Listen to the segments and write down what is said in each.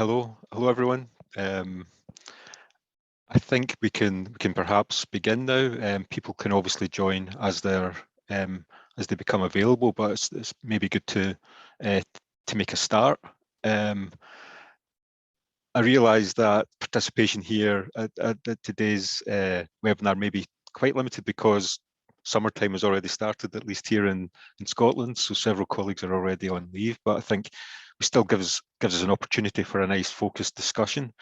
Hello everyone. I think we can perhaps begin now. People can obviously join as they become available, but it's maybe good to make a start. I realise that participation here at today's webinar may be quite limited because summertime has already started, at least here in Scotland, so several colleagues are already on leave, but I think it still gives us an opportunity for a nice focused discussion.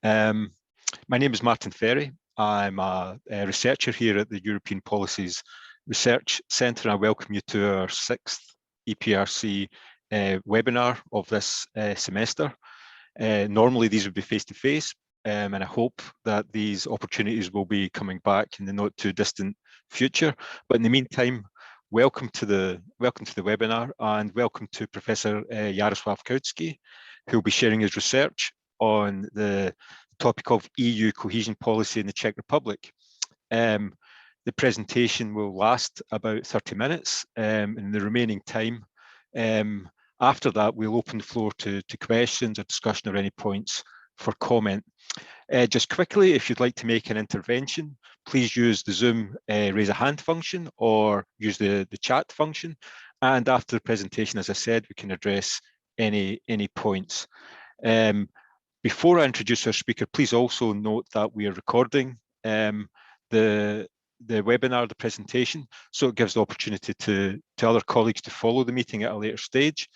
My name is Martin Ferry. I'm a researcher here at the European Policies Research Centre, and I welcome you to our 6th EPRC webinar of this semester. Normally these would be face-to-face, and I hope that these opportunities will be coming back in the not too distant future. But in the meantime, welcome to the webinar, and welcome to Professor Jaroslav Koutský, who will be sharing his research on the topic of EU cohesion policy in the Czech Republic. The presentation will last about 30 minutes. In the remaining time, after that, we'll open the floor to questions or discussion or any points for comment. Just quickly, if you'd like to make an intervention, please use the Zoom raise a hand function or use the chat function. And after the presentation, as I said, we can address any points. Before I introduce our speaker, please also note that we are recording the webinar, the presentation, so it gives the opportunity to other colleagues to follow the meeting at a later stage.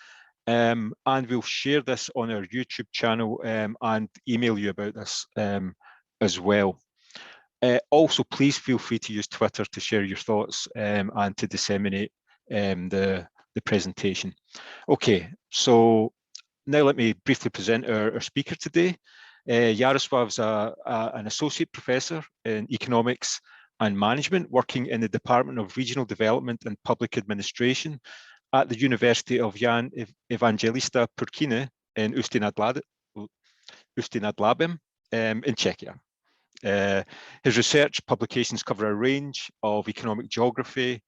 And we'll share this on our YouTube channel and email you about this as well. Also, please feel free to use Twitter to share your thoughts and to disseminate the presentation. Okay, so now let me briefly present our speaker today. Jaroslav's an associate professor in economics and management, working in the Department of Regional Development and Public Administration at the University of Jan Evangelista Purkyně in Ústí nad Labem in Czechia. His research publications cover a range of economic geography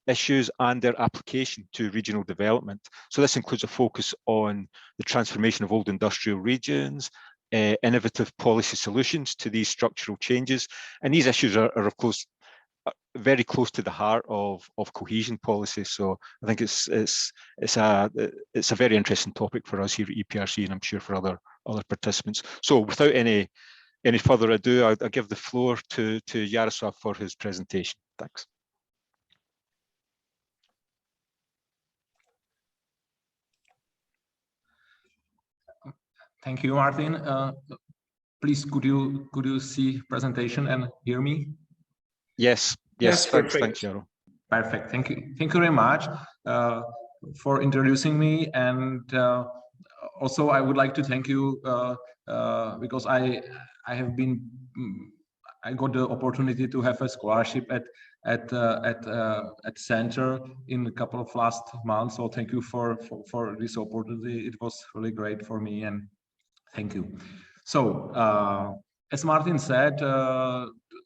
issues and their application to regional development. So this includes a focus on the transformation of old industrial regions, innovative policy solutions to these structural changes, and these issues are of course very close to the heart of cohesion policy. So I think it's a very interesting topic for us here at EPRC, and I'm sure for other participants. So without any further ado, I'll give the floor to Jaroslav for his presentation. Thanks. Thank you, Martin. Please, could you see presentation and hear me? Yes. Thanks, Jaro. Perfect. Thank you very much for introducing me, and also I would like to thank you because I got the opportunity to have a scholarship at center in a couple of last months. So thank you for this opportunity. It was really great for me, and thank you. So as Martin said,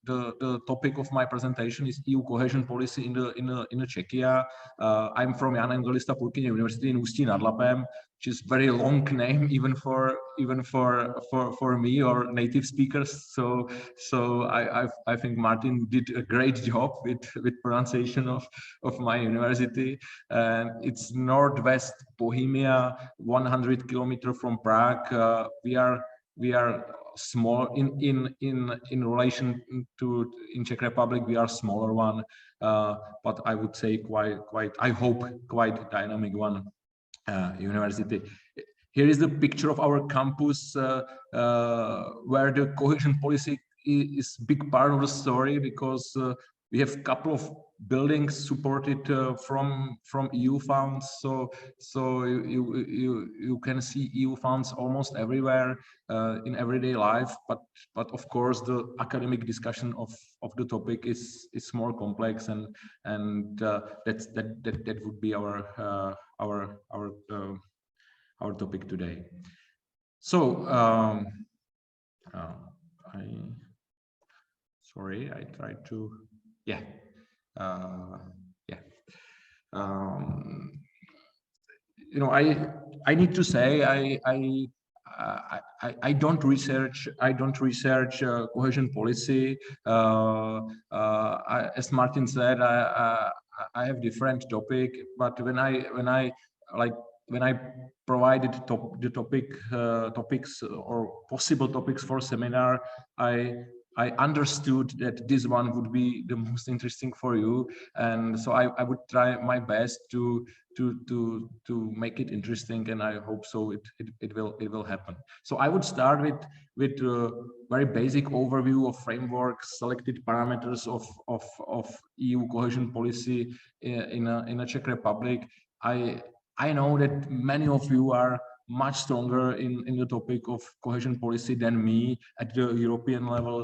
the topic of my presentation is EU cohesion policy in the Czechia. I'm from Jan Evangelista Purkyně University in Ústí nad Labem, which is very long name even for me or native speakers. So I think Martin did a great job with pronunciation of my university. It's northwest Bohemia, 100 kilometers from Prague. We are small in relation to in Czech Republic. We are smaller one, but I would say I hope quite dynamic one university. Here is the picture of our campus, where the cohesion policy is big part of the story, because we have a couple of buildings supported from EU funds. So you can see EU funds almost everywhere in everyday life. But of course the academic discussion of the topic is more complex, and that would be our topic today. So I tried to. Yeah. You know, I need to say I don't research cohesion policy. As Martin said, I have different topic, but when I provided the topics or possible topics for seminar, I understood that this one would be the most interesting for you, and so I would try my best to make it interesting, and I hope so it will happen. So I would start with a very basic overview of framework, selected parameters of EU cohesion policy in a Czech Republic. I know that many of you are much stronger in the topic of cohesion policy than me at the European level,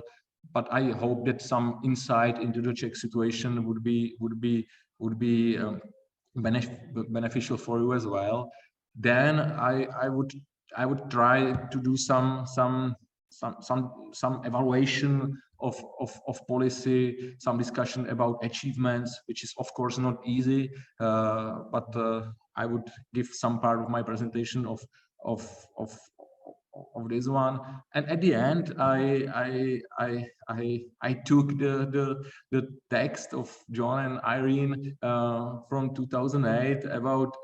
but I hope that some insight into the Czech situation would be beneficial for you as well. Then I would try to do some evaluation of policy, some discussion about achievements, which is of course not easy, but I would give some part of my presentation of this one, and at the end I took the text of John and Irene from 2008 about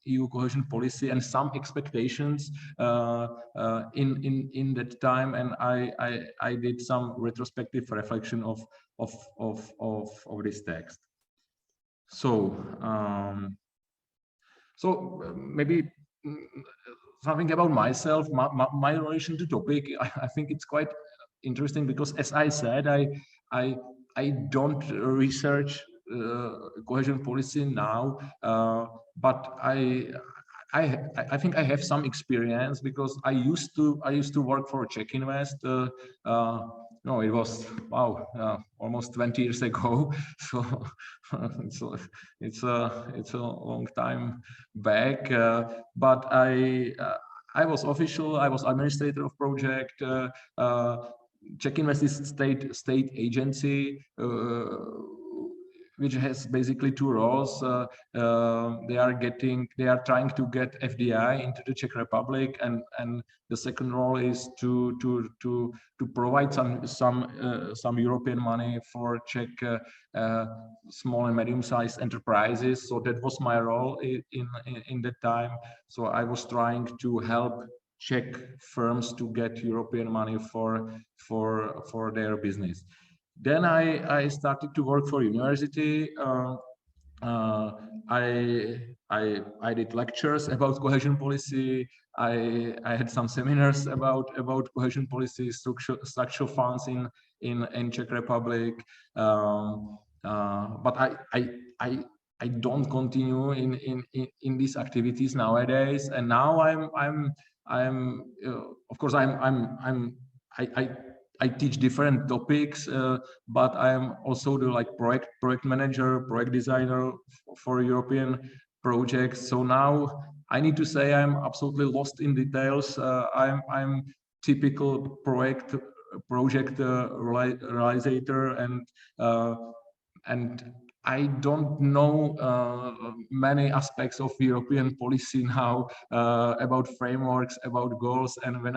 EU cohesion policy and some expectations in that time, and I did some retrospective reflection of this text. So maybe something about myself, my relation to topic. I think it's quite interesting because, as I said, I don't research cohesion policy now, but I think I have some experience because I used to work for Czech Invest. No, it was almost 20 years ago. So it's a long time back. But I was official. I was administrator of project. Czech Invest is state agency, which has basically two roles. They are trying to get FDI into the Czech Republic, and the second role is to provide some European money for Czech small and medium-sized enterprises. So that was my role in that time. So I was trying to help Czech firms to get European money for their business. Then I started to work for university. I did lectures about cohesion policy. I had some seminars about cohesion policy, structural funds in Czech Republic. But I don't continue in these activities nowadays. And now I'm of course I teach different topics, but I'm also the project manager, project designer for European projects. So now I need to say I'm absolutely lost in details. I'm typical project realizer, and I don't know many aspects of European policy now, about frameworks, about goals. And when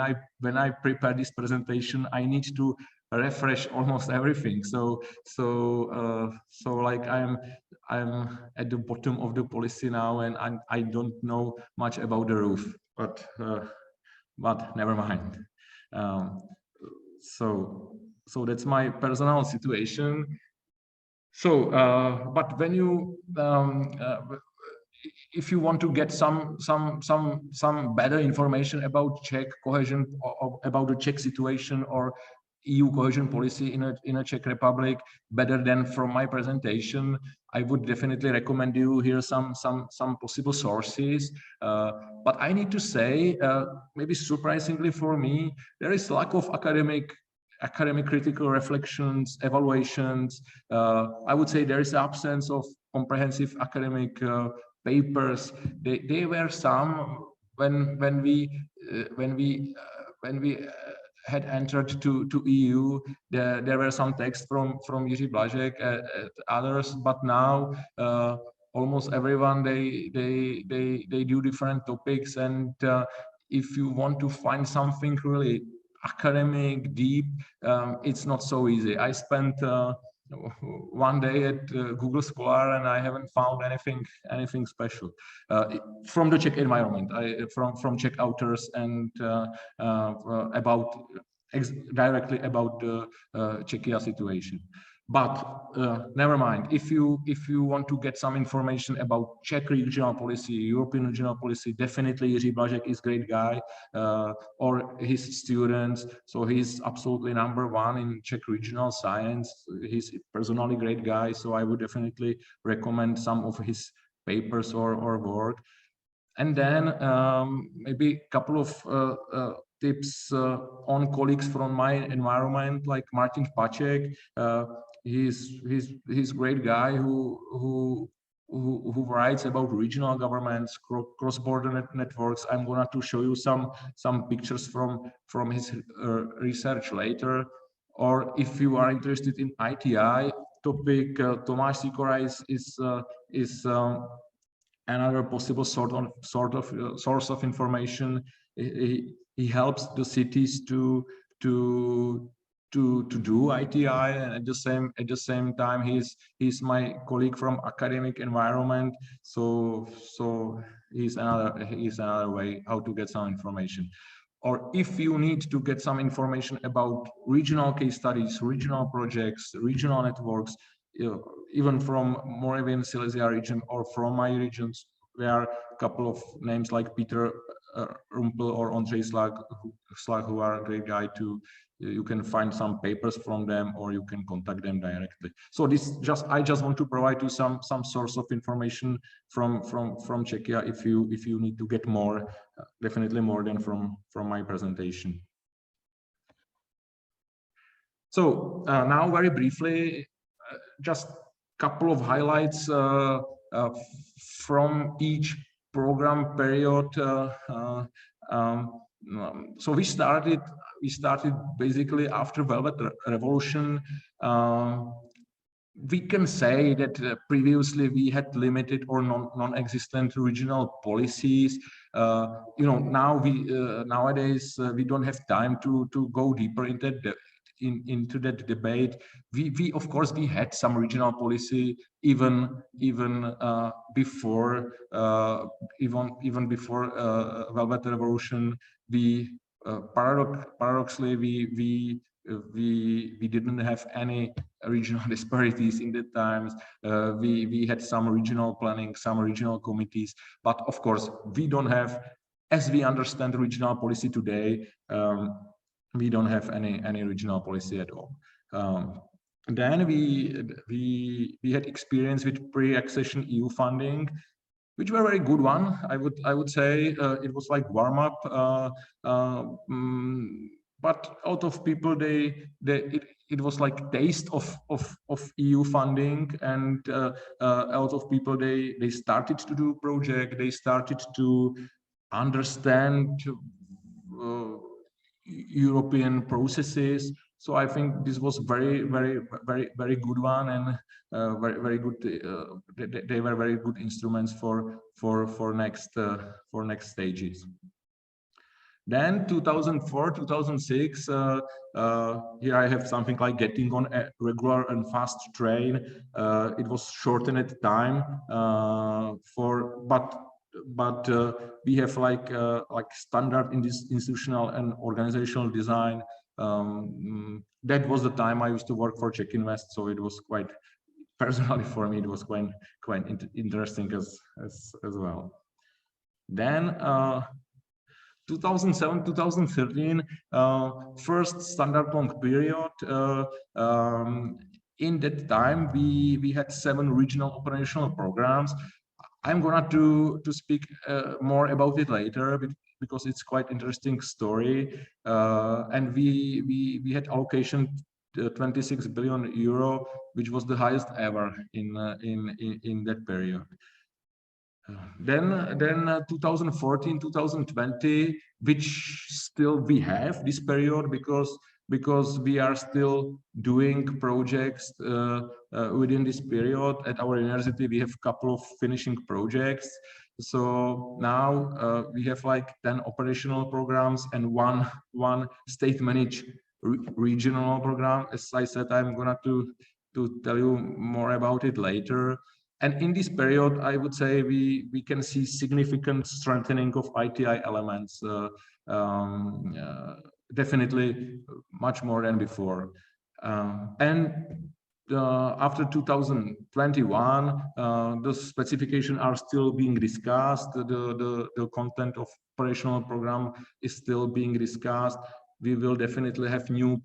I prepare this presentation, I need to refresh almost everything. So like I'm at the bottom of the policy now, and I don't know much about the roof. But never mind. So that's my personal situation. So, but when you, if you want to get some better information about Czech cohesion, or about the Czech situation or EU cohesion policy in a Czech Republic, better than from my presentation, I would definitely recommend you here some possible sources. But I need to say, maybe surprisingly for me, there is lack of academic critical reflections, evaluations. I would say there is absence of comprehensive academic papers. There were some when we had entered to EU. There were some texts from Jiří Blažek and others, but now almost everyone they do different topics, and if you want to find something really academic, deep, it's not so easy. I spent one day at Google Scholar and I haven't found anything special from the Czech environment, from Czech authors and directly about the Czechia situation. But never mind. If you want to get some information about Czech regional policy, European regional policy, definitely Jiří Blažek is a great guy, or his students. So he's absolutely #1 in Czech regional science. He's a personally great guy. So I would definitely recommend some of his papers or work. And then maybe a couple of tips on colleagues from my environment, like Martin Pacek. He's a great guy who writes about regional governments, cross-border networks. I'm going to show you some pictures from his research later. Or if you are interested in ITI topic, Tomáš Sikora is another possible source of information. He helps the cities to do ITI, and at the same time he's my colleague from academic environment. So he's another way how to get some information. Or if you need to get some information about regional case studies, regional projects, regional networks, even from Moravian Silesia region or from my regions, there are a couple of names like Peter Rumpel or Ondřej Slag, who are a great guy too. You can find some papers from them, or you can contact them directly. So I just want to provide you some source of information from Czechia if you need to get more, definitely more than from my presentation. So now very briefly, just a couple of highlights from each program period. So we started basically after Velvet Revolution. We can say that previously we had limited or non-existent regional policies. Nowadays we don't have time to go deeper into that debate. We of course we had some regional policy even before Velvet Revolution. Paradoxically we didn't have any regional disparities in the times. We had some regional planning, some regional committees, but of course we don't have, as we understand regional policy today, we don't have any regional policy at all. Then we had experience with pre-accession EU funding, which were a very good one. I would say it was like warm up, but a lot of people it was like taste of EU funding, and a lot of people they started to do project, they started to understand European processes. So I think this was very good one, and very good. They were very good instruments for next stages. Then 2004, 2006. Here I have something like getting on a regular and fast train. It was shortened time but we have like standard in this institutional and organizational design. That was the time I used to work for Czech Invest, so it was quite, personally for me, it was quite interesting as well. Then 2007, 2013, first standard long period. In that time, we had 7 regional operational programs. I'm going to speak more about it later, because it's quite interesting story. And we had allocation 26 billion euro, which was the highest ever in that period. Then 2014, 2020, which still we have this period because we are still doing projects within this period. At our university, we have a couple of finishing projects. So now we have like 10 operational programs and one state managed regional program. As I said, I'm gonna to tell you more about it later. And in this period, I would say we can see significant strengthening of ITI elements, definitely much more than before. After 2021, the specifications are still being discussed. The content of operational program is still being discussed. We will definitely have new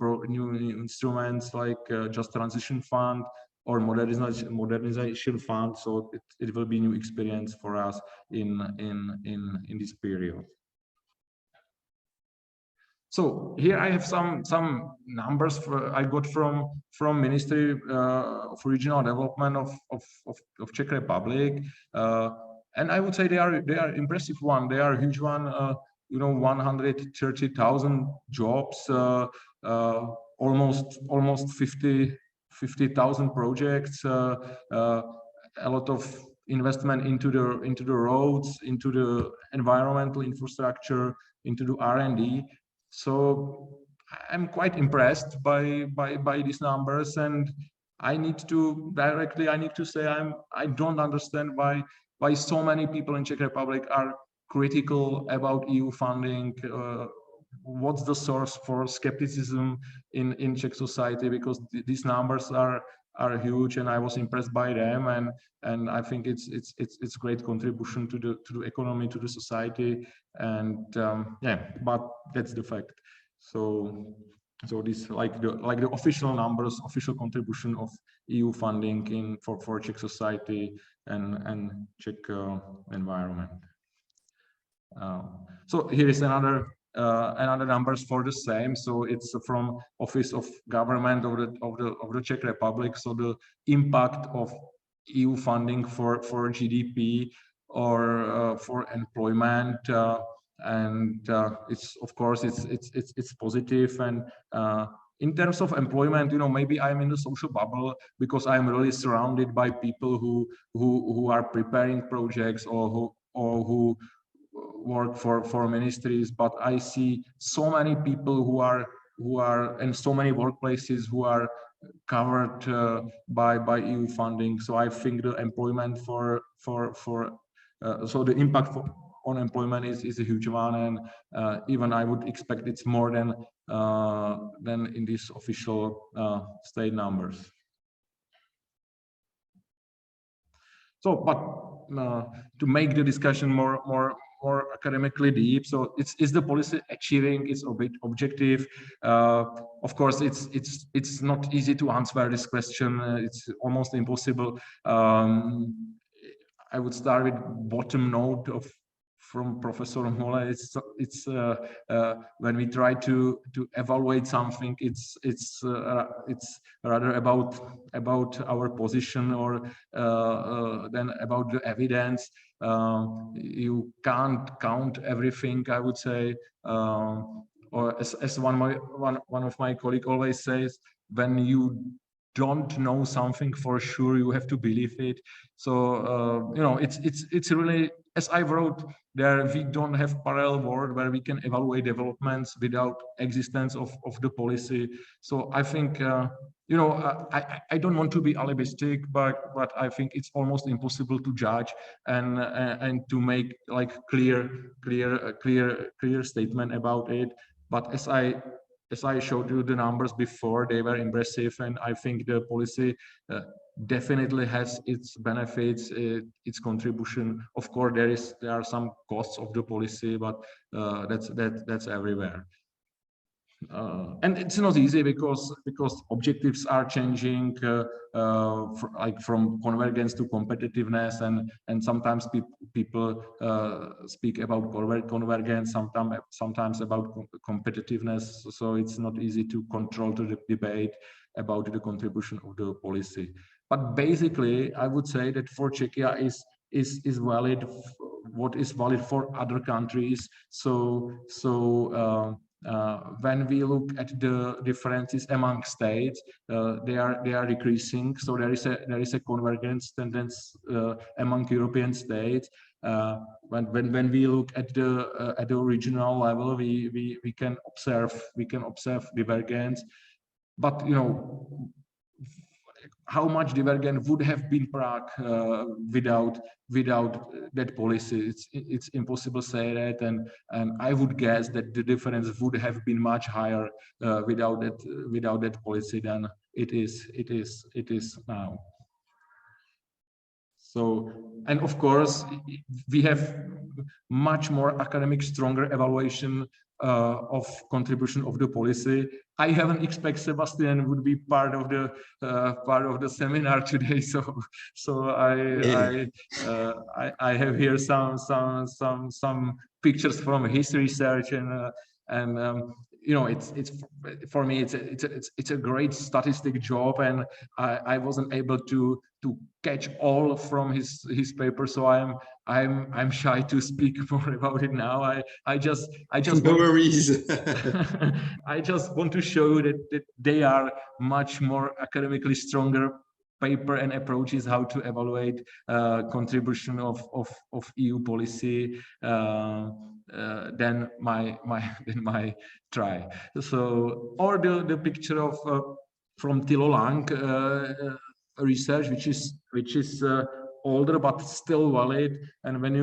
instruments like Just Transition Fund or modernization fund. So it will be new experience for us in this period. So here I have some numbers I got from Ministry of Regional Development of Czech Republic, and I would say they are impressive one. They are a huge one. 130,000 jobs, almost 50,000 projects, a lot of investment into the roads, into the environmental infrastructure, into the R&D. So I'm quite impressed by these numbers, and I need to say I don't understand why so many people in Czech Republic are critical about EU funding. What's the source for skepticism in Czech society? Because these numbers are huge, and I was impressed by them, and I think it's great contribution to the economy, to the society, and yeah, but that's the fact. So this like the official numbers, official contribution of EU funding for Czech society and Czech environment. So here is another numbers for the same. So it's from Office of Government of the Czech Republic. So the impact of EU funding for GDP or for employment, and it's of course it's positive. And in terms of employment, maybe I'm in the social bubble because I'm really surrounded by people who are preparing projects or who work for ministries, but I see so many people who are in so many workplaces who are covered by EU funding. So I think the employment so the impact on employment is a huge one, and even I would expect it's more than in these official state numbers. So, but to make the discussion more academically deep, so is the policy achieving its objective? Of course, it's not easy to answer this question. It's almost impossible. I would start with bottom note from Professor Mole. It's when we try to evaluate something, it's rather about our position or then about the evidence. You can't count everything, I would say, or as one of my colleagues always says, when you don't know something for sure, you have to believe it. So it's really, as I wrote there, we don't have parallel world where we can evaluate developments without existence of the policy. So I think I don't want to be alibistic, but I think it's almost impossible to judge and to make like clear statement about it. But as I showed you the numbers before, they were impressive, and I think the policy definitely has its benefits, its contribution. Of course, there are some costs of the policy, but that's everywhere. And it's not easy because objectives are changing, like from convergence to competitiveness, and sometimes people speak about convergence, sometimes about competitiveness. So it's not easy to control the debate about the contribution of the policy. But basically, I would say that for Czechia is valid what is valid for other countries. So when we look at the differences among states, they are decreasing. So there is a convergence tendency among European states. When we look at the regional level, we can observe divergence. But how much divergence would have been Prague without that policy? It's impossible to say that, and I would guess that the difference would have been much higher without that policy than it is now. So, and of course, we have much more academic, stronger evaluation of contribution of the policy. I haven't expected Sebastian would be part of the seminar today, so I have here some pictures from his research, and it's for me it's a great statistic job, and I wasn't able to catch all from his paper, so I'm shy to speak more about it now. I just no worries. I just want to show that they are much more academically stronger paper and approaches how to evaluate contribution of EU policy than my try. So, or the picture of from Thilo Lang research, which is older but still valid. And when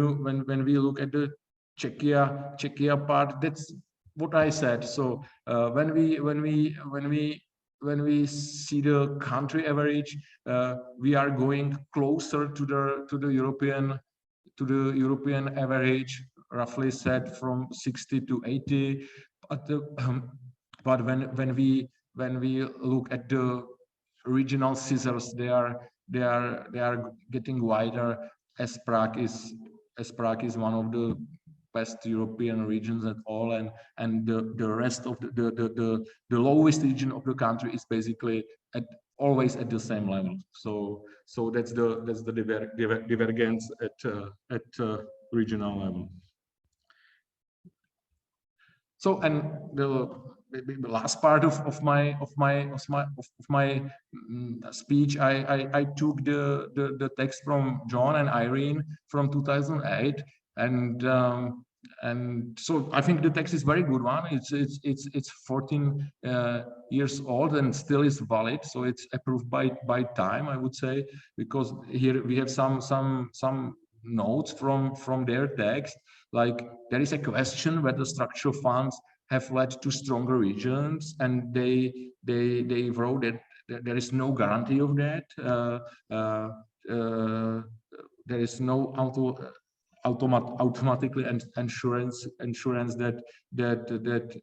we look at the Czechia part, that's what I said. So when we see the country average, we are going closer to the European average, roughly said from 60 to 80. But when we look at the regional scissors, they are getting wider, as Prague is one of the best European regions at all, and the rest of the lowest region of the country is basically always at the same level. So that's the divergence at regional level. So, and the last part of my speech, I took the text from John and Irene from 2008, and so I think the text is very good one. It's 14 years old and still is valid, so it's approved by time, I would say, because here we have some notes from their text. Like, there is a question whether structural funds have led to stronger regions, and they wrote that there is no guarantee of that. There is no automatically assurance that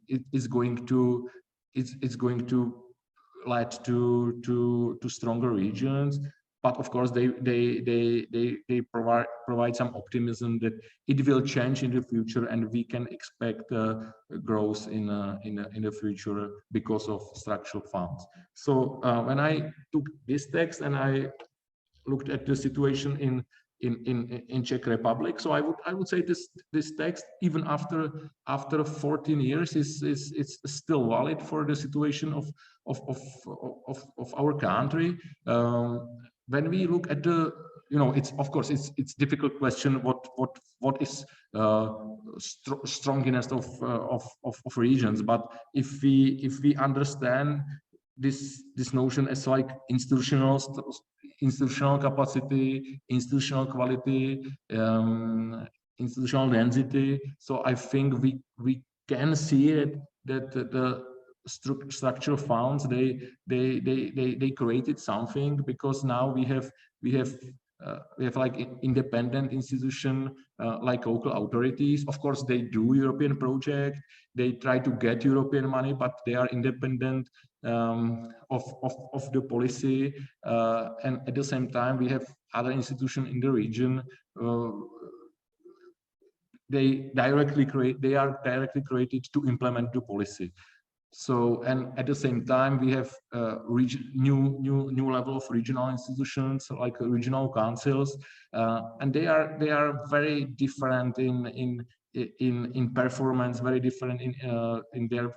it is going to lead to stronger regions. But of course, they provide some optimism that it will change in the future, and we can expect growth in the future because of structural funds. So when I took this text and I looked at the situation in Czech Republic, so I would say this text, even after 14 years, is still valid for the situation of our country. When we look at the, it's of course it's difficult question what is stronginess of regions, but if we understand this notion as like institutional capacity, institutional quality, institutional density, so I think we can see it that the structural funds they created something, because now we have like independent institution like local authorities. Of course, they do European project, they try to get European money, but they are independent of the policy, and at the same time we have other institutions in the region. They are directly created to implement the policy. So, and at the same time, we have new level of regional institutions like regional councils, and they are very different in in performance, very different in their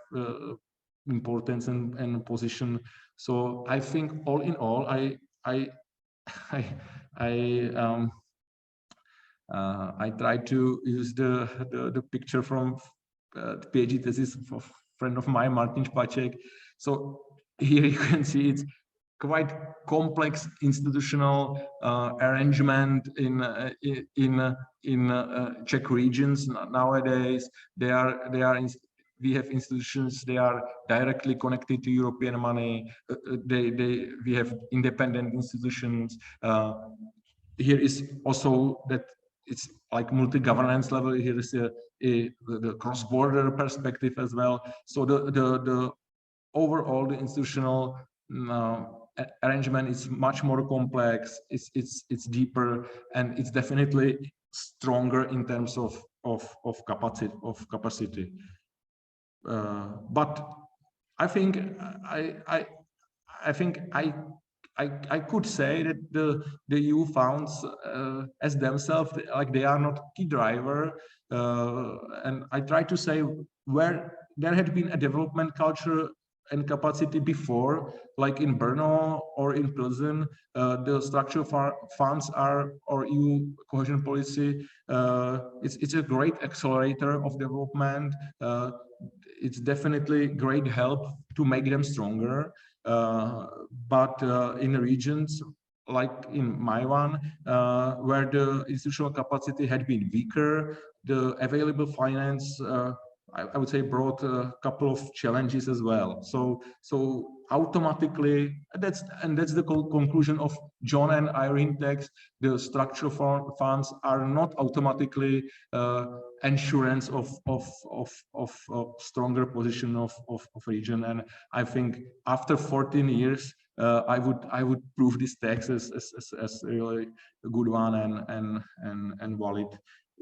importance and position. So I think all in all, I try to use the picture from the PhD thesis of a friend of mine, Martin Špaček. So here you can see it's quite complex institutional arrangement in Czech regions nowadays. We have institutions, they are directly connected to European money. We have independent institutions. Here is also that it's like multi-governance level. Here is the cross-border perspective as well. So the overall the institutional arrangement is much more complex. It's deeper, and it's definitely stronger in terms of capacity. But I think I could say that the EU funds as themselves, like they are not key driver, and I try to say where there had been a development culture and capacity before, like in Brno or in Pilsen, the structural funds or EU cohesion policy. It's a great accelerator of development. It's definitely great help to make them stronger. But in regions like in my one, where the institutional capacity had been weaker, the available finance, I would say, brought a couple of challenges as well. So automatically, that's the conclusion of John and Irene text. The structural funds are not automatically assurance of stronger position of region. And I think after 14 years, I would prove this text as really a good one and valid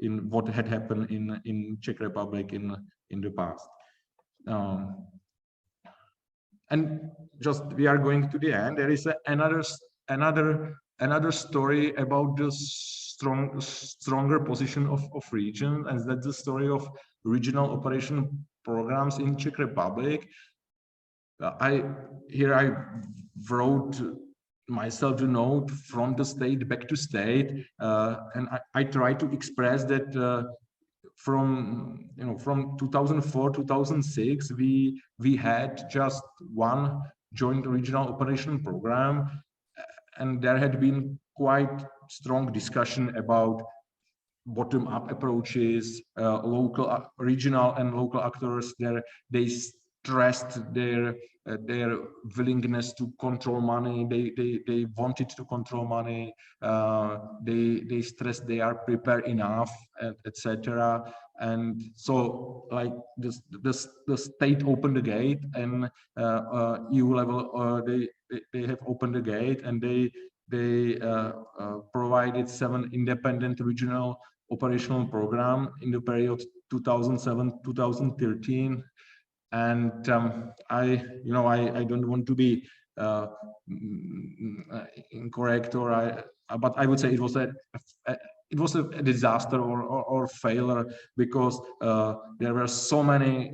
in what had happened in Czech Republic in the past. And just we are going to the end. There is another story about the stronger position of region, and that's the story of regional operation programs in Czech Republic. I wrote myself the note from the state back to state, and I try to express that from 2004 2006 we had just one joint regional operation program, and there had been quite strong discussion about bottom-up approaches. Regional and local actors they stressed their willingness to control money. They wanted to control money. They stressed they are prepared enough, etc. And so, like the state opened the gate, and EU level they have opened the gate, and they provided 7 independent regional operational program in the period 2007-2013. And I don't want to be incorrect, but I would say it was a disaster or failure, because there were so many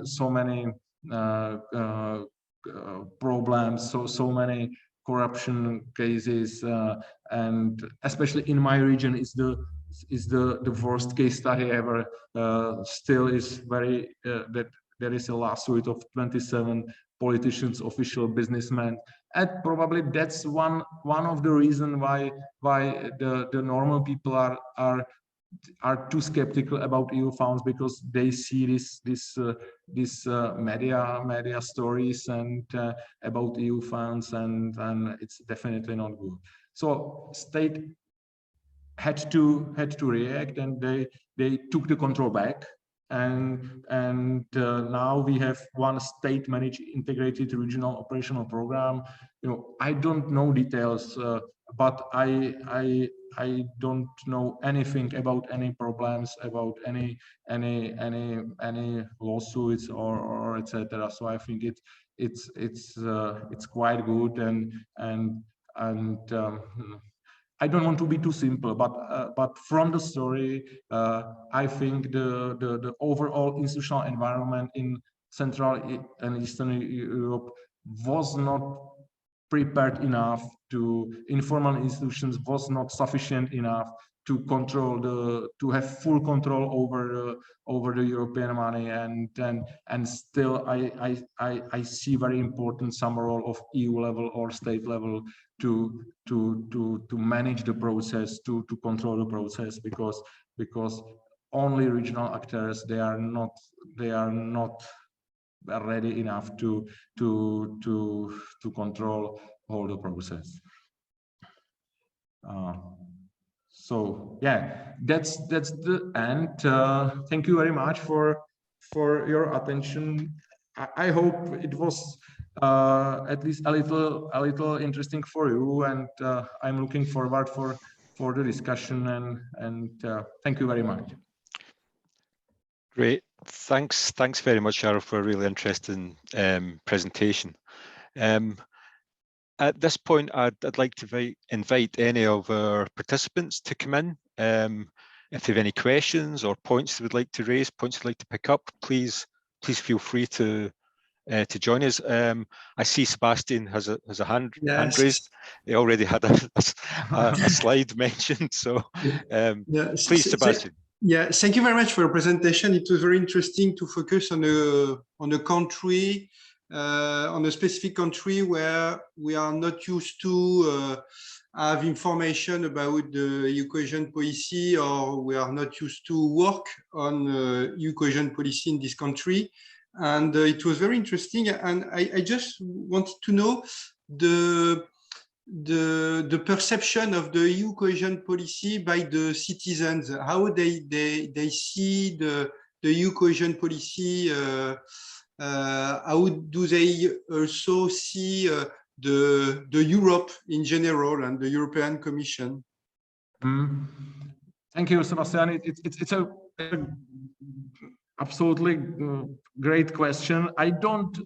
problems, so many corruption cases, and especially in my region is the worst case study ever. Still is very that there is a lawsuit of 27 politicians, official businessmen, and probably that's one of the reasons why the normal people are too skeptical about EU funds, because they see this media stories and about EU funds, and it's definitely not good. So state had to react, and they took the control back. And now we have one state-managed integrated regional operational program. I don't know details, but I don't know anything about any problems, about any lawsuits or etc. So I think it's quite good, and I don't want to be too simple, but from the story, I think the overall institutional environment in Central and Eastern Europe was not prepared enough. Informal institutions was not sufficient enough to have full control over the European money, and still I see very important some role of EU level or state level to manage the process, to control the process, because only regional actors, they are not ready enough to control all the process. So yeah, that's the end. Thank you very much for your attention. I hope it was at least a little interesting for you, and I'm looking forward for the discussion, and thank you very much. Great, thanks very much, Jaro, for a really interesting presentation. At this point, I'd like to invite any of our participants to come in. If they have any questions or points they would like to raise, points they'd like to pick up, please feel free to join us. I see Sebastian has a hand raised. He already had a slide mentioned, so please, Sebastian. Yeah, thank you very much for your presentation. It was very interesting to focus on a country, on a specific country where we are not used to have information about the EU cohesion policy, or we are not used to work on EU cohesion policy in this country. And it was very interesting. And I just wanted to know the perception of the EU cohesion policy by the citizens, how they see the EU cohesion policy, how do they also see the Europe in general and the European Commission? Thank you, Sebastian. It's a absolutely great question. I don't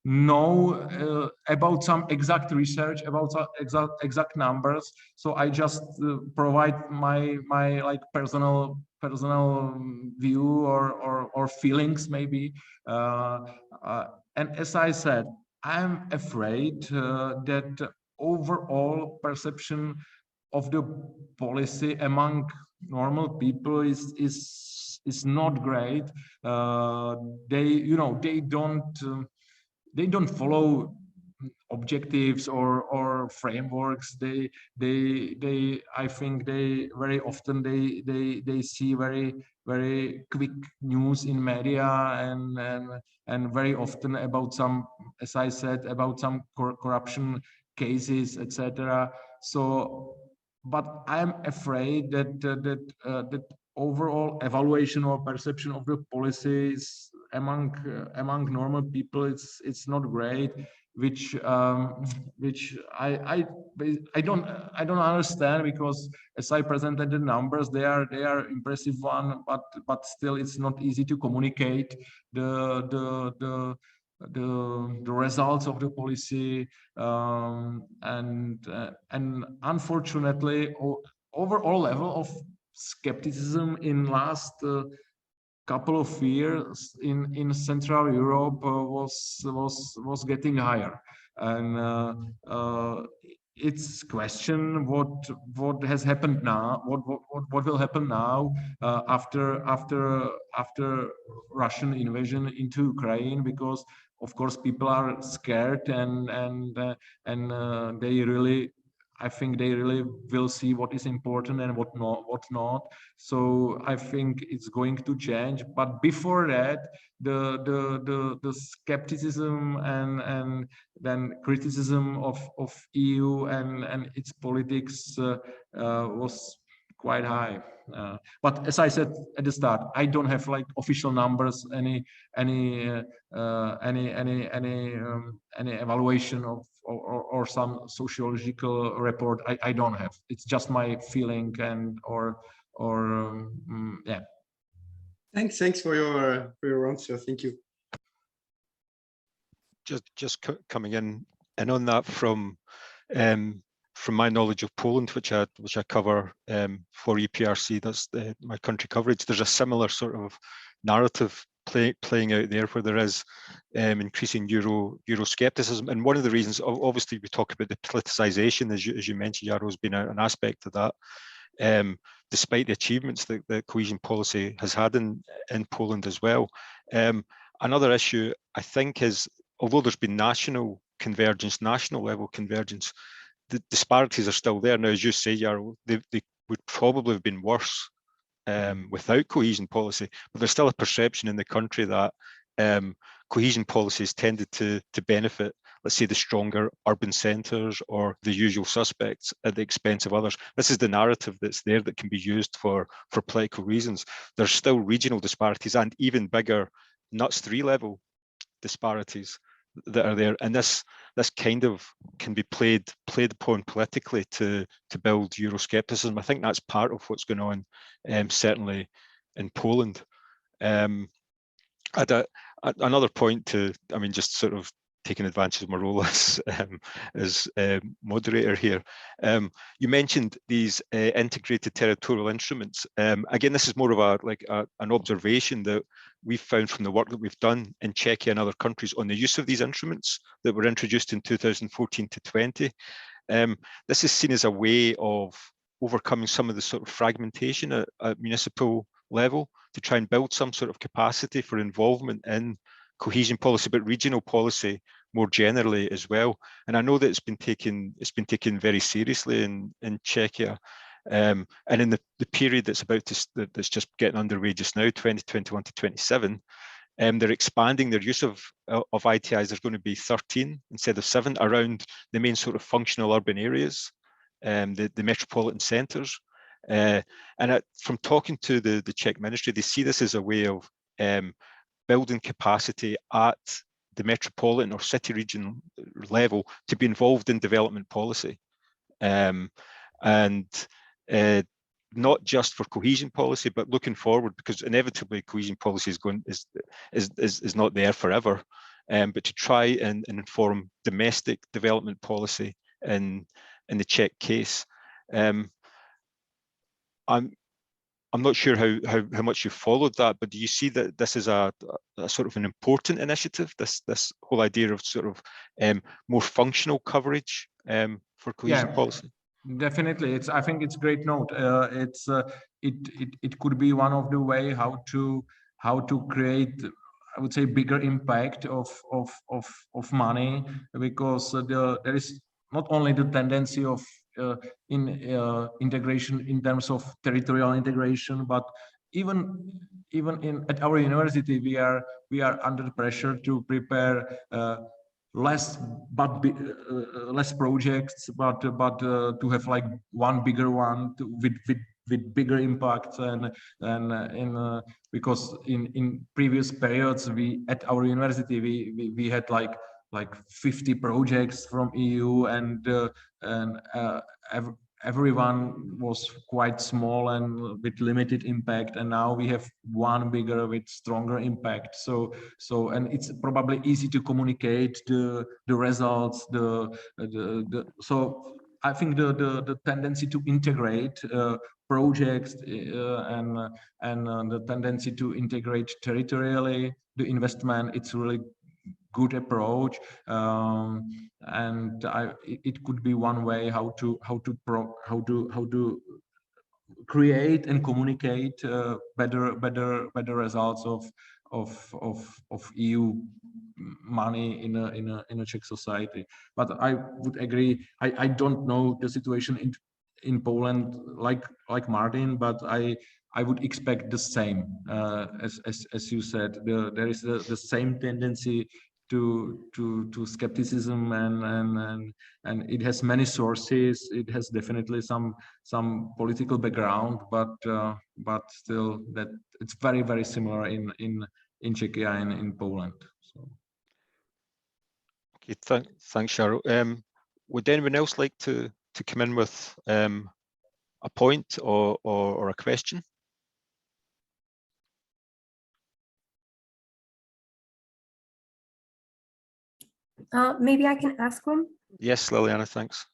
know about some exact research, about some exact numbers, so I just provide my like personal view or feelings maybe, and as I said, I'm afraid that overall perception of the policy among normal people is not great. They don't follow objectives or frameworks. They I think they very often they see very quick news in media, and very often about some, as I said, about some corruption cases, etc. So, but I'm afraid that overall evaluation or perception of the policies among normal people, it's not great, which I don't understand, because as I presented the numbers, they are impressive one, but still it's not easy to communicate the results of the policy, and unfortunately overall level of skepticism in last couple of years in Central Europe was getting higher, and it's question what has happened now, what will happen now after Russian invasion into Ukraine, because of course people are scared, and they really, I think they really will see what is important and what not. So I think it's going to change. But before that, the skepticism and then criticism of EU and its politics was quite high. But as I said at the start, I don't have like official numbers, any evaluation of or some sociological report. I don't have. It's just my feeling and yeah. Thanks for your answer. Thank you. Just coming in, and on that from from my knowledge of Poland, which I cover for EPRC, that's my country coverage, there's a similar sort of narrative playing out there, where there is increasing Euroscepticism. And one of the reasons, obviously, we talk about the politicization, as you mentioned, Jaro, has been an aspect of that, despite the achievements that cohesion policy has had in Poland as well. Another issue, I think, is, although there's been national convergence, national level convergence, the disparities are still there. Now, as you say, Jaro, they would probably have been worse without cohesion policy, but there's still a perception in the country that cohesion policies tended to benefit, let's say, the stronger urban centres or the usual suspects at the expense of others. This is the narrative that's there that can be used for political reasons. There's still regional disparities and even bigger NUTS 3 level disparities that are there, and this kind of can be played upon politically to build Euroscepticism. I think that's part of what's going on, certainly in Poland. Another point to, I mean, just sort of taking advantage of my role as moderator here. You mentioned these integrated territorial instruments. Again, this is more of an observation that we've found from the work that we've done in Czechia and other countries on the use of these instruments that were introduced in 2014 to 20. This is seen as a way of overcoming some of the sort of fragmentation at municipal level to try and build some sort of capacity for involvement in cohesion policy, but regional policy more generally as well. And I know that it's been taken very seriously in Czechia. And in the period that's that's just getting underway just now, 2021 to 27, they're expanding their use of ITIs. There's going to be 13 instead of 7 around the main sort of functional urban areas, the metropolitan centres. From talking to the Czech ministry, they see this as a way of building capacity at the metropolitan or city region level to be involved in development policy, and not just for cohesion policy, but looking forward, because inevitably cohesion policy is not there forever, but to try and inform domestic development policy in the Czech case. I'm not sure how much you followed that, but do you see that this is a sort of an important initiative, this whole idea of sort of more functional coverage for cohesion policy? Definitely, I think it's a great note. It could be one of the way how to create, I would say, bigger impact of money, because there is not only the tendency of integration in terms of territorial integration, but even at our university we are under pressure to prepare less projects, but to have like one bigger one with bigger impact, and because in previous periods at our university we had like 50 projects from EU, and everyone was quite small and with limited impact, and now we have one bigger with stronger impact. So and it's probably easy to communicate the results. So I think the tendency to integrate projects and the tendency to integrate territorially the investment, it's really good approach, and it could be one way how to create and communicate better results of EU money in a Czech society. But I would agree. I don't know the situation in Poland like Martin, but I would expect the same as you said. There is the same tendency to skepticism, and it has many sources. It has definitely some political background, but still that it's very similar in Czechia and in Poland. So. Okay, thanks, Jaro. Would anyone else like to come in with a point or a question? Maybe I can ask one. Yes, Liliana, thanks.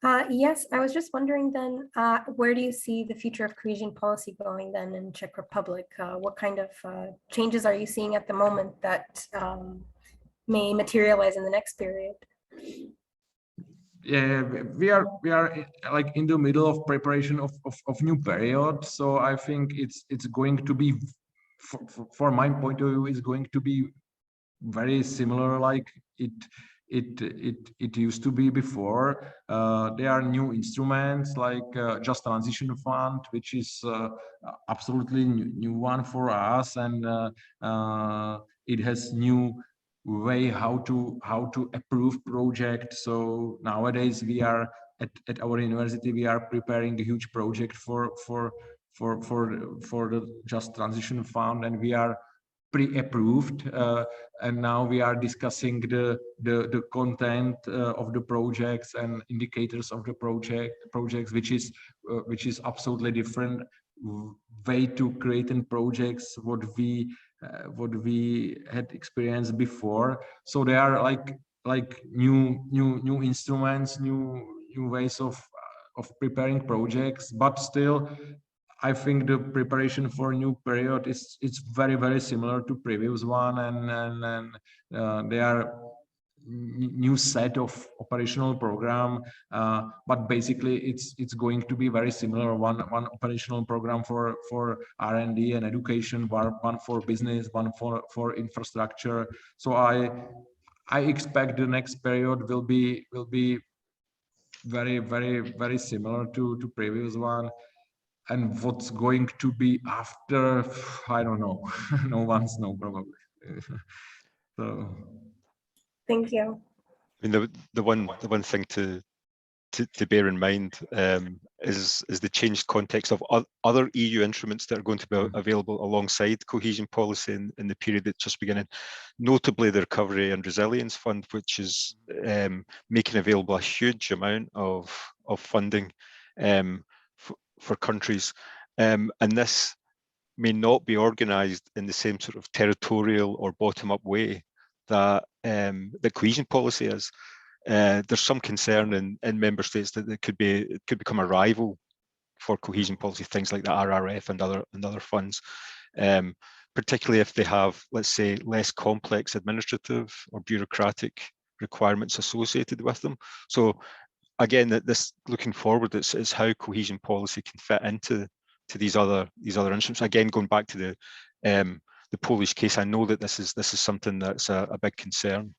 Yes, I was just wondering then, where do you see the future of cohesion policy going then in Czech Republic? What kind of changes are you seeing at the moment that may materialize in the next period? Yeah, we are like in the middle of preparation of new period. So I think it's going to be, for my point of view, is going to be very similar like it used to be before. There are new instruments like Just Transition Fund, which is absolutely new one for us, and it has new way how to approve projects. So nowadays we are at our university, we are preparing a huge project for the Just Transition Fund, and we are pre-approved, and now we are discussing the content of the projects and indicators of the projects, which is absolutely different way to create in projects what we had experienced before. So there are like new instruments, new ways of preparing projects, but still I think the preparation for new period it's very similar to previous one, and there are new set of operational program, but basically it's going to be very similar. One operational program for R&D and education, one for business, one for infrastructure. So I expect the next period will be very similar to previous one. And what's going to be after, I don't know. No one's know probably. So Thank you. I mean, the one thing to bear in mind is the changed context of other EU instruments that are going to be available alongside cohesion policy in the period that's just beginning, notably the Recovery and Resilience Fund, which is making available a huge amount of funding for countries, and this may not be organised in the same sort of territorial or bottom-up way that the cohesion policy is. There's some concern in member states that it could become a rival for cohesion policy, things like the RRF and other funds, particularly if they have, let's say, less complex administrative or bureaucratic requirements associated with them. So again, this looking forward, it's how cohesion policy can fit into these other instruments. Again, going back to the Polish case, I know that this is something that's a big concern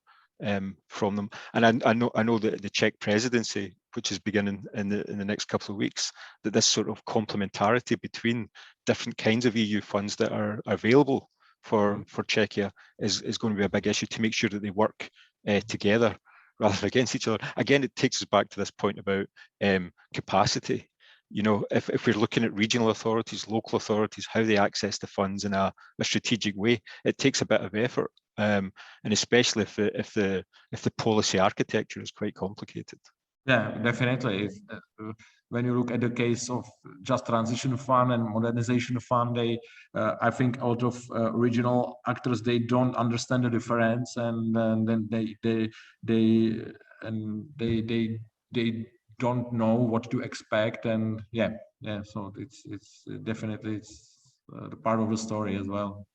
from them, and I know that the Czech presidency, which is beginning in the next couple of weeks, that this sort of complementarity between different kinds of EU funds that are available for Czechia is going to be a big issue, to make sure that they work together rather than against each other. Again, it takes us back to this point about capacity. You know, if we're looking at regional authorities, local authorities, how they access the funds in a strategic way, it takes a bit of effort, and especially if the policy architecture is quite complicated. Yeah, definitely. When you look at the case of Just Transition Fund and Modernization Fund, I think a lot of regional actors, they don't understand the difference, and then they don't know what to expect, and yeah. So it's definitely the part of the story as well.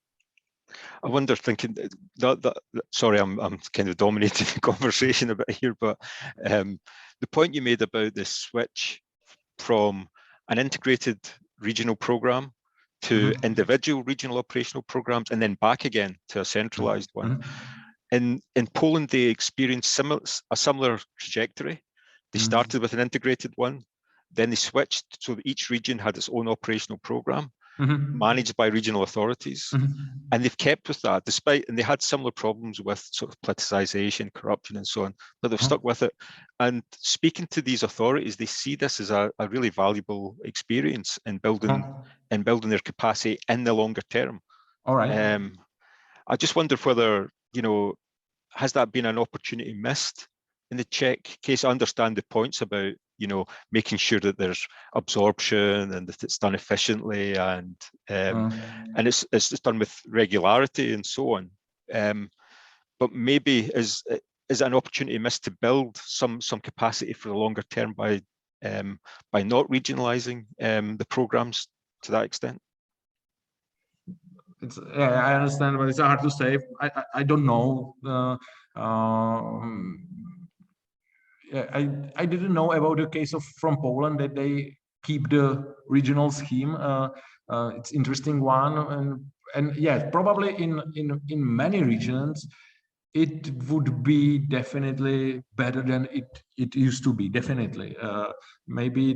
I wonder, thinking that sorry, I'm kind of dominating the conversation a bit here, but the point you made about the switch from an integrated regional program to individual regional operational programs, and then back again to a centralized one. In Poland, they experienced a similar trajectory. They started with an integrated one, then they switched so that each region had its own operational program, managed by regional authorities, and they've kept with that and they had similar problems with sort of politicization, corruption, and so on, but they've stuck with it. And speaking to these authorities, they see this as a really valuable experience in building their capacity in the longer term. All right. I just wonder whether, you know, has that been an opportunity missed in the Czech case? I understand the points about, you know, making sure that there's absorption and that it's done efficiently, and it's done with regularity and so on. But maybe is it an opportunity missed to build some capacity for the longer term by not regionalizing the programs to that extent? Yeah, I understand, but it's hard to say. I don't know. I didn't know about the case from Poland that they keep the regional scheme. It's interesting one, and yeah, probably in many regions it would be definitely better than it used to be. Definitely, maybe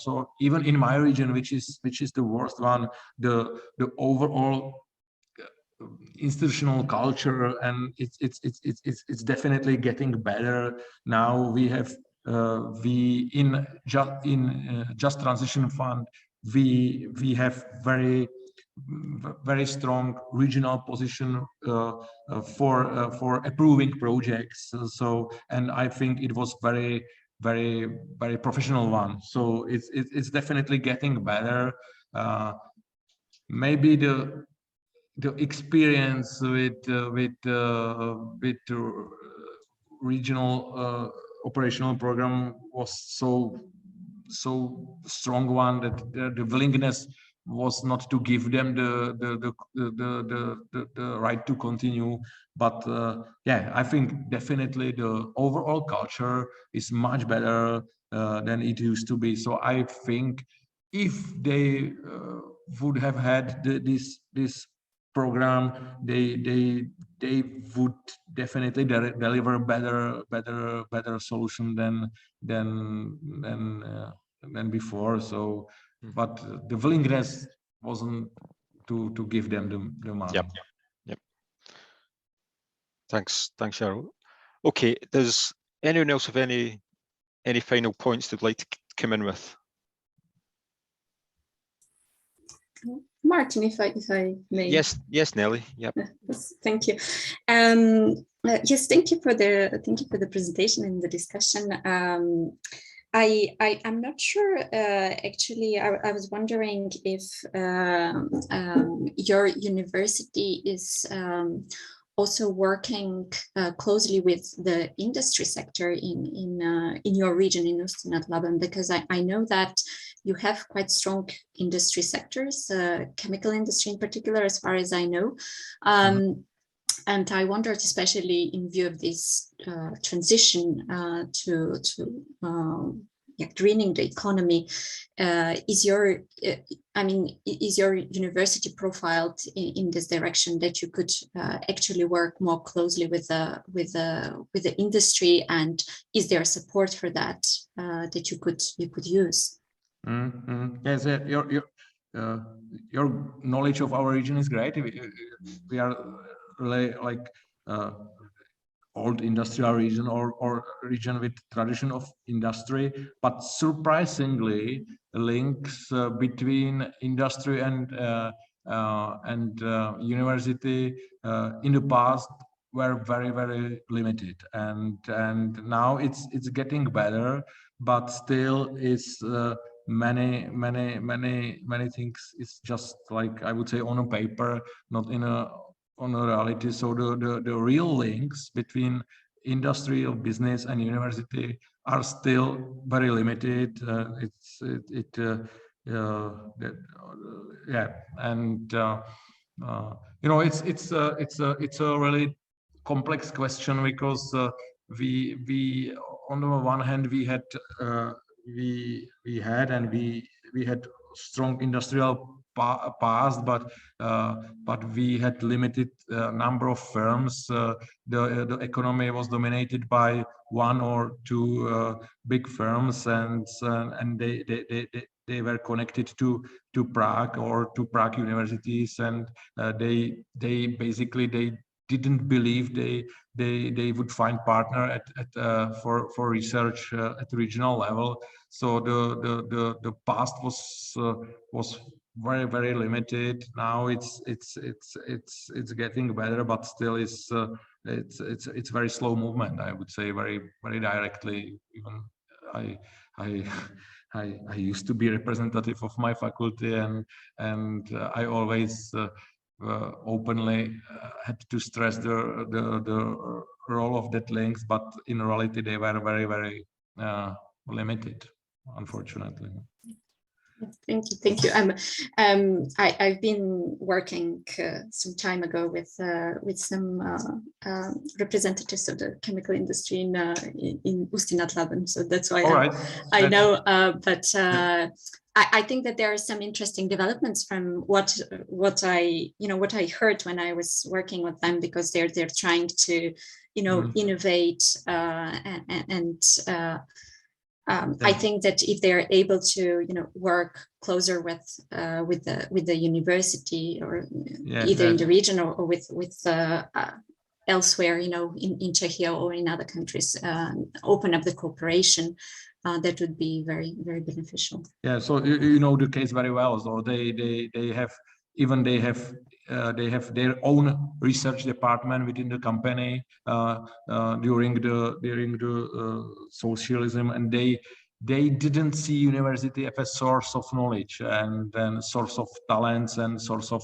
so even in my region, which is the worst one, the overall institutional culture, and it's definitely getting better now. We have in Just Transition Fund we have very strong regional position for approving projects. So, and I think it was very professional one. So it's definitely getting better. Maybe the experience with regional operational program was so strong one that the willingness was not to give them the right to continue. But yeah, I think definitely the overall culture is much better than it used to be. So I think if they would have had this program, they would definitely deliver better solution than before. So, but the willingness wasn't to give them the money. Yep. Thanks, Jaro. Okay, does anyone else have any final points they'd like to come in with? Martin, if I may. Yes, Nelly. Yep. Thank you. Yes, thank you for the presentation and the discussion. I'm not sure. Actually, I was wondering if your university is also working closely with the industry sector in your region in Ústí-nad-Labem, because I know that you have quite strong industry sectors, chemical industry in particular, as far as I know. And I wondered, especially in view of this transition to greening the economy, is your university profiled in this direction, that you could actually work more closely with the industry, and is there support for that that you could use? Yes, your knowledge of our region is great. We are really like old industrial region or region with tradition of industry, but surprisingly links between industry and university in the past were very limited, and now it's getting better, but still is many things is just like, I would say, on a paper, not on a reality. So the real links between industry or business and university are still very limited. And you know, it's a really complex question, because we on the one hand we had strong industrial past, but we had limited number of firms. The economy was dominated by one or two big firms, and they were connected to Prague or to Prague universities, and they basically didn't believe they would find partner for research at the regional level. So the past was very limited. Now it's getting better, but still it's very slow movement, I would say, very directly. Even I used to be representative of my faculty, and I always openly had to stress the role of that links, but in reality they were very, very limited, unfortunately. Thank you. I've been working some time ago with some representatives of the chemical industry in Ústí nad Labem, so that's why I know. But I think that there are some interesting developments from what I heard when I was working with them, because they're trying to innovate and I think that if they are able to work closer with the university, or either in the region or with elsewhere, in Czechia or in other countries, open up the cooperation, that would be very, very beneficial. Yeah, so you know the case very well. So they have their own research department within the company during the socialism, and they didn't see university as a source of knowledge and then source of talents and source of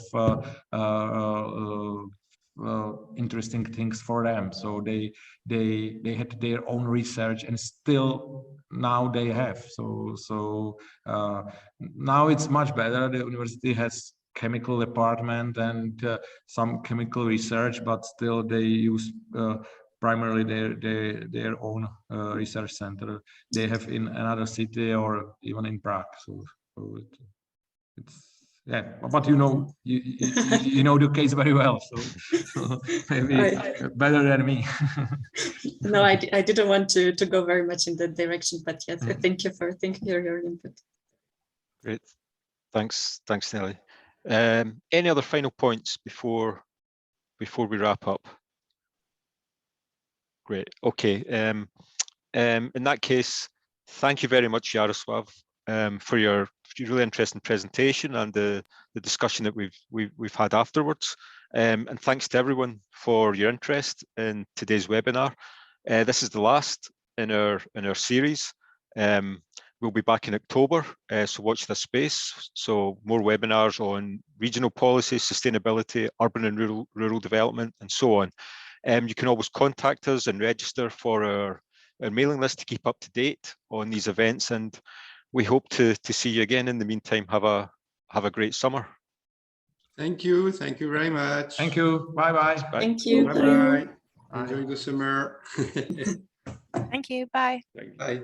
interesting things for them. So they had their own research, and still now they have. So now it's much better. The university has chemical department and some chemical research, but still they use primarily their own research center they have in another city or even in Prague. So it's but you know the case very well, so maybe better than me. No, I didn't want to go very much in that direction, but yes, thank you for your input. Great, thanks Nelly. Any other final points before we wrap up? Great. Okay. In that case, thank you very much, Jaroslav, for your really interesting presentation and the discussion that we've had afterwards. And thanks to everyone for your interest in today's webinar. This is the last in our series. We'll be back in October, so watch this space. So more webinars on regional policy, sustainability, urban and rural development, and so on. You can always contact us and register for our mailing list to keep up to date on these events, and we hope to see you again. In the meantime, have a great summer. Thank you very much. Thank you. Bye. Thank you. Bye. Enjoy the summer. Thank you. Bye. Bye.